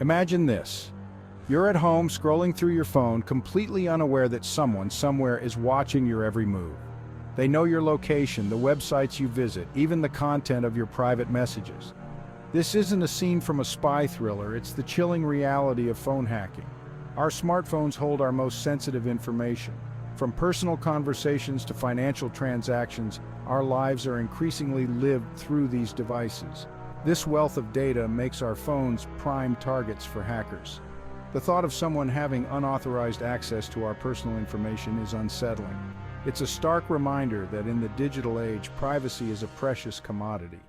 Imagine this. You're at home scrolling through your phone, completely unaware that someone somewhere is watching your every move. They know your location, the websites you visit, even the content of your private messages. This isn't a scene from a spy thriller, it's the chilling reality of phone hacking. Our smartphones hold our most sensitive information. From personal conversations to financial transactions, our lives are increasingly lived through these devices. This wealth of data makes our phones prime targets for hackers. The thought of someone having unauthorized access to our personal information is unsettling. It's a stark reminder that in the digital age, privacy is a precious commodity.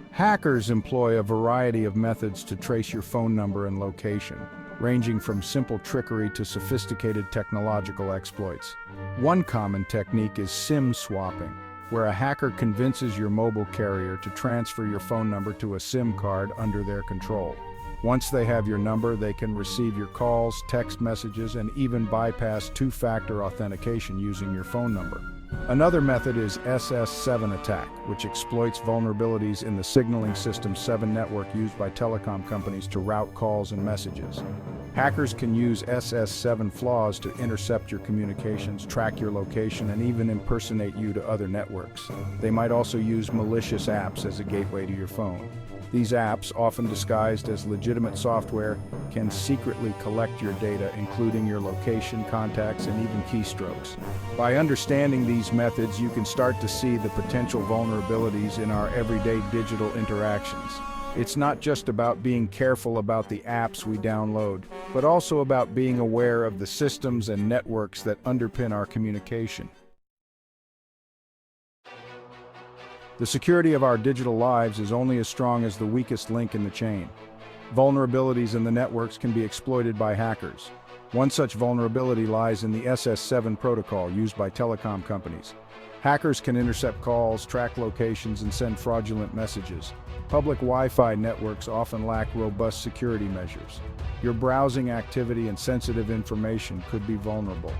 Hackers employ a variety of methods to trace your phone number and location, ranging from simple trickery to sophisticated technological exploits. One common technique is SIM swapping, where a hacker convinces your mobile carrier to transfer your phone number to a SIM card under their control. Once they have your number, they can receive your calls, text messages, and even bypass two-factor authentication using your phone number. Another method is SS7 attack, which exploits vulnerabilities in the signaling system 7 network used by telecom companies to route calls and messages. Hackers can use SS7 flaws to intercept your communications, track your location, and even impersonate you to other networks. They might also use malicious apps as a gateway to your phone. These apps, often disguised as legitimate software, can secretly collect your data, including your location, contacts, and even keystrokes. By understanding these methods, you can start to see the potential vulnerabilities in our everyday digital interactions. It's not just about being careful about the apps we download, but also about being aware of the systems and networks that underpin our communication. The security of our digital lives is only as strong as the weakest link in the chain. Vulnerabilities in the networks can be exploited by hackers. One such vulnerability lies in the SS7 protocol used by telecom companies. Hackers can intercept calls, track locations, and send fraudulent messages. Public Wi-Fi networks often lack robust security measures. Your browsing activity and sensitive information could be vulnerable.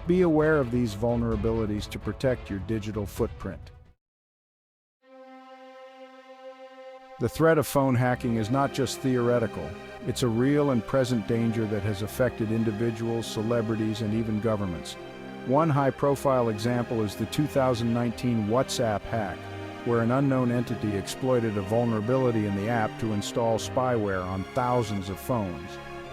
Be aware of these vulnerabilities to protect your digital footprint. The threat of phone hacking is not just theoretical. It's a real and present danger that has affected individuals, celebrities, and even governments. One high-profile example is the 2019 WhatsApp hack, where an unknown entity exploited a vulnerability in the app to install spyware on thousands of phones.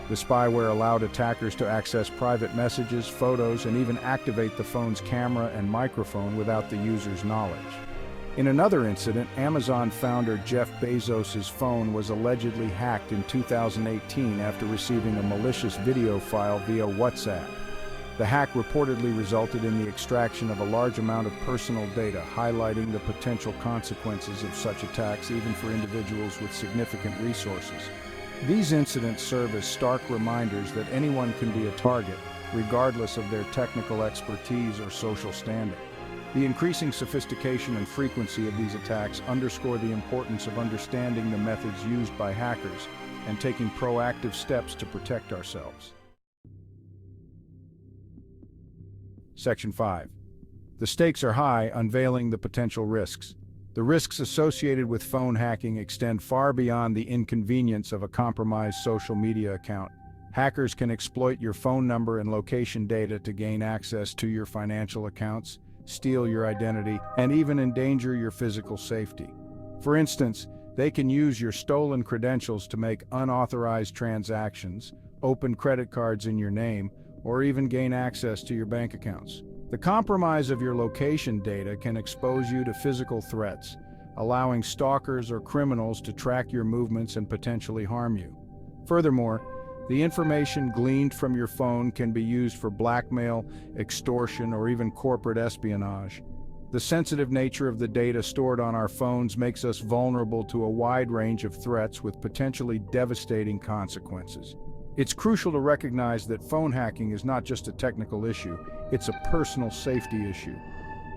The spyware allowed attackers to access private messages, photos, and even activate the phone's camera and microphone without the user's knowledge. In another incident, Amazon founder Jeff Bezos' phone was allegedly hacked in 2018 after receiving a malicious video file via WhatsApp. The hack reportedly resulted in the extraction of a large amount of personal data, highlighting the potential consequences of such attacks even for individuals with significant resources. These incidents serve as stark reminders that anyone can be a target, regardless of their technical expertise or social standing. The increasing sophistication and frequency of these attacks underscore the importance of understanding the methods used by hackers and taking proactive steps to protect ourselves. Section 5. The stakes are high, unveiling the potential risks. The risks associated with phone hacking extend far beyond the inconvenience of a compromised social media account. Hackers can exploit your phone number and location data to gain access to your financial accounts, steal your identity, and even endanger your physical safety. For instance, they can use your stolen credentials to make unauthorized transactions, open credit cards in your name, or even gain access to your bank accounts. The compromise of your location data can expose you to physical threats, allowing stalkers or criminals to track your movements and potentially harm you. Furthermore, the information gleaned from your phone can be used for blackmail, extortion, or even corporate espionage. The sensitive nature of the data stored on our phones makes us vulnerable to a wide range of threats with potentially devastating consequences. It's crucial to recognize that phone hacking is not just a technical issue, it's a personal safety issue.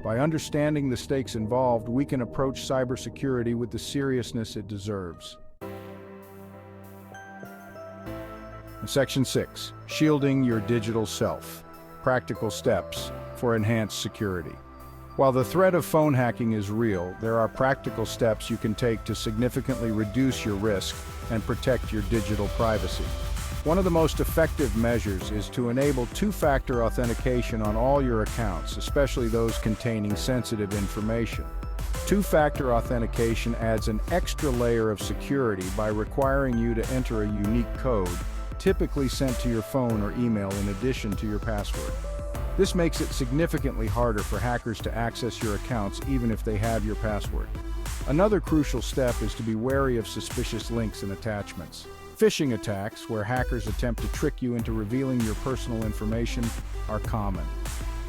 By understanding the stakes involved, we can approach cybersecurity with the seriousness it deserves. Section 6. Shielding your digital self. Practical steps for enhanced security. While the threat of phone hacking is real, there are practical steps you can take to significantly reduce your risk and protect your digital privacy. One of the most effective measures is to enable two-factor authentication on all your accounts, especially those containing sensitive information. Two-factor authentication adds an extra layer of security by requiring you to enter a unique code, typically sent to your phone or email in addition to your password. This makes it significantly harder for hackers to access your accounts even if they have your password. Another crucial step is to be wary of suspicious links and attachments. Phishing attacks, where hackers attempt to trick you into revealing your personal information, are common.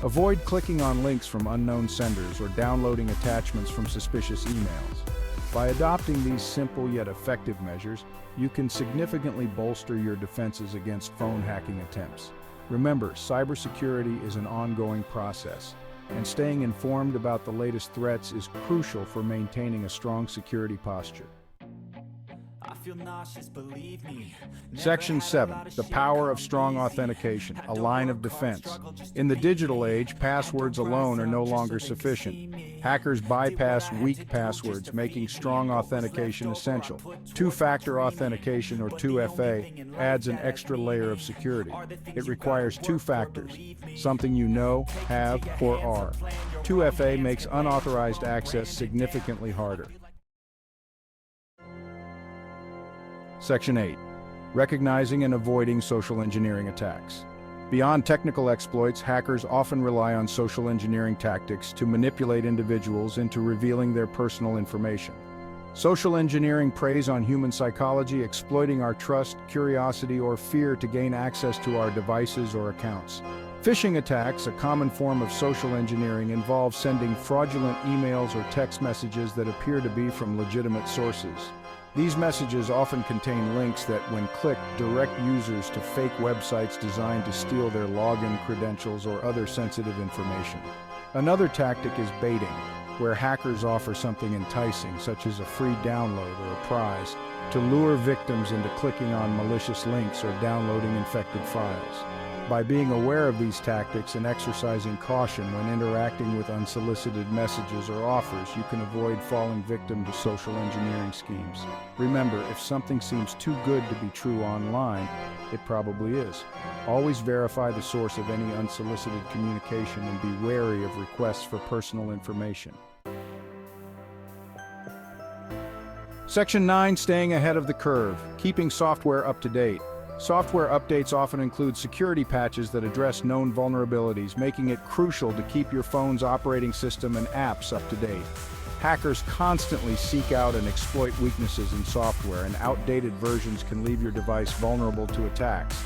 Avoid clicking on links from unknown senders or downloading attachments from suspicious emails. By adopting these simple yet effective measures, you can significantly bolster your defenses against phone hacking attempts. Remember, cybersecurity is an ongoing process, and staying informed about the latest threats is crucial for maintaining a strong security posture. Section 7. The power of strong authentication, a line of defense. In the digital age, passwords alone are no longer sufficient. Hackers bypass weak passwords, making strong authentication essential. Two-factor authentication, or 2FA, adds an extra layer of security. It requires two factors, something you know, have, or are. 2FA makes unauthorized access significantly harder. Section 8. Recognizing and avoiding social engineering attacks. Beyond technical exploits, hackers often rely on social engineering tactics to manipulate individuals into revealing their personal information. Social engineering preys on human psychology, exploiting our trust, curiosity, or fear to gain access to our devices or accounts. Phishing attacks, a common form of social engineering, involve sending fraudulent emails or text messages that appear to be from legitimate sources. These messages often contain links that, when clicked, direct users to fake websites designed to steal their login credentials or other sensitive information. Another tactic is baiting, where hackers offer something enticing, such as a free download or a prize, to lure victims into clicking on malicious links or downloading infected files. By being aware of these tactics and exercising caution when interacting with unsolicited messages or offers, you can avoid falling victim to social engineering schemes. Remember, if something seems too good to be true online, it probably is. Always verify the source of any unsolicited communication and be wary of requests for personal information. Section 9. Staying ahead of the curve, keeping software up to date. Software updates often include security patches that address known vulnerabilities, making it crucial to keep your phone's operating system and apps up to date. Hackers constantly seek out and exploit weaknesses in software, and outdated versions can leave your device vulnerable to attacks.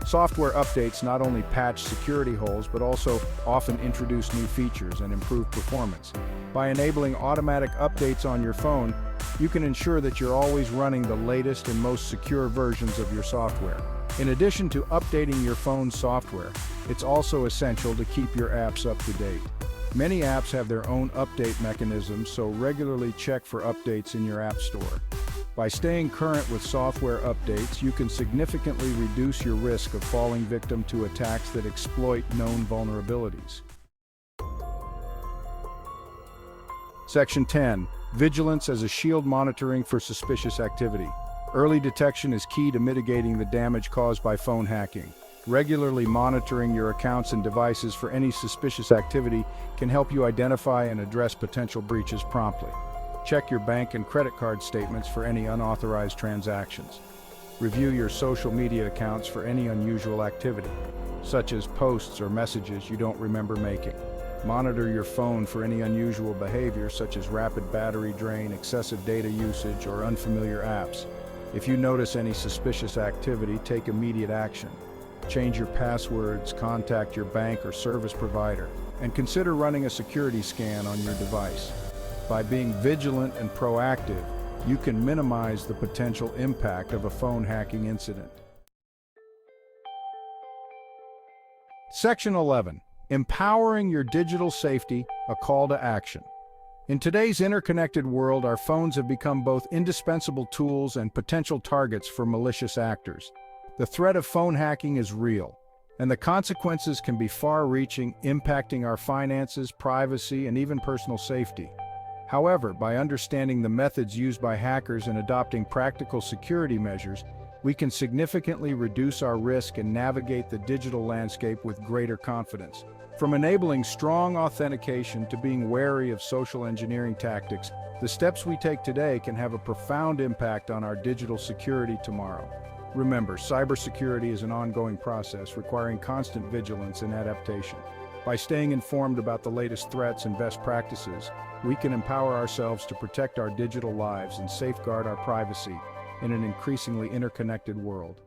Software updates not only patch security holes, but also often introduce new features and improve performance. By enabling automatic updates on your phone, you can ensure that you're always running the latest and most secure versions of your software. In addition to updating your phone's software, it's also essential to keep your apps up to date. Many apps have their own update mechanisms, so regularly check for updates in your app store. By staying current with software updates, you can significantly reduce your risk of falling victim to attacks that exploit known vulnerabilities. Section 10. Vigilance as a shield, monitoring for suspicious activity. Early detection is key to mitigating the damage caused by phone hacking. Regularly monitoring your accounts and devices for any suspicious activity can help you identify and address potential breaches promptly. Check your bank and credit card statements for any unauthorized transactions. Review your social media accounts for any unusual activity, such as posts or messages you don't remember making. Monitor your phone for any unusual behavior, such as rapid battery drain, excessive data usage, or unfamiliar apps. If you notice any suspicious activity, take immediate action. Change your passwords, contact your bank or service provider, and consider running a security scan on your device. By being vigilant and proactive, you can minimize the potential impact of a phone hacking incident. Section 11. Empowering your digital safety, a call to action. In today's interconnected world, our phones have become both indispensable tools and potential targets for malicious actors. The threat of phone hacking is real, And the consequences can be far-reaching, impacting our finances, privacy, and even personal safety. However, by understanding the methods used by hackers and adopting practical security measures, we can significantly reduce our risk and navigate the digital landscape with greater confidence. From enabling strong authentication to being wary of social engineering tactics, the steps we take today can have a profound impact on our digital security tomorrow. Remember, cybersecurity is an ongoing process requiring constant vigilance and adaptation. By staying informed about the latest threats and best practices, we can empower ourselves to protect our digital lives and safeguard our privacy in an increasingly interconnected world.